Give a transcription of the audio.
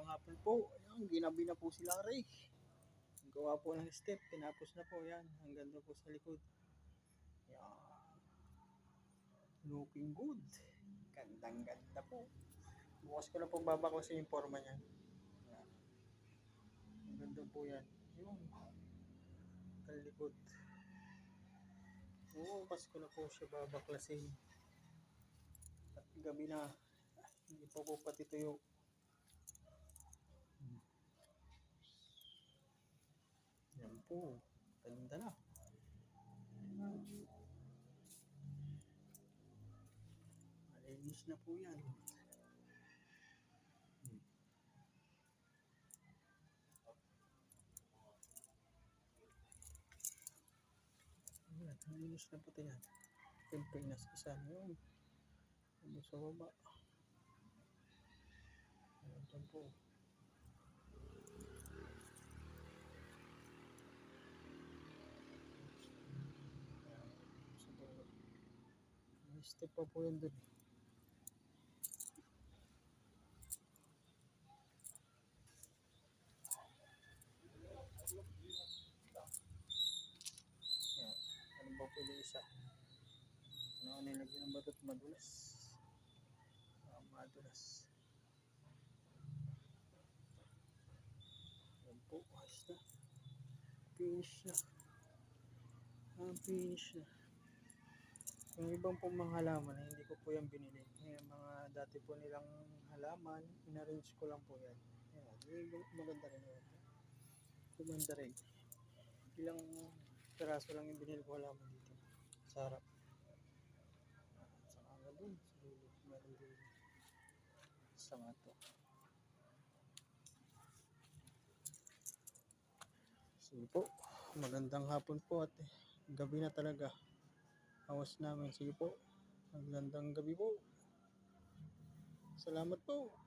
hapon po. Ayan, ginabi na po si Larry. Gawa po ng step, tinapos na po yan. Hanggang doon po sa likod. Ayan. Looking good. Gandang ganda po. Bukas ko na po babaklasin yung forma niya. Ayan. Hanggang doon po yan. Yung kalikod. Bukas ko na po siya babaklasin. At gabi na. Hindi pa po pati tuyo. Yan po. Ganda na. Malinis na po yan. Ayan, malinis na po yan. Siyempre, inaskisan yun. Ano sa baba. Ayan dyan po. May step pa po yun dun. Ayan. Ano ba po yung isa? Ano nilagyan ng batot madulas? Madulas. Ayan po. Ayos na. Finish na. Finish na. Yung ibang pong mga halaman, hindi ko po yan binili. Yung mga dati po nilang halaman, in-arrange ko lang po yan. Ayan, maganda rin yun. Maganda rin. Ilang peraso lang yung binili ko halaman dito. Sa harap. Sa kanga dun. Sa dulo. Meron din. Sa nga to. Sige po. Magandang hapon po at gabi na talaga. Awas namin. Sige po. Magandang gabi po. Salamat po.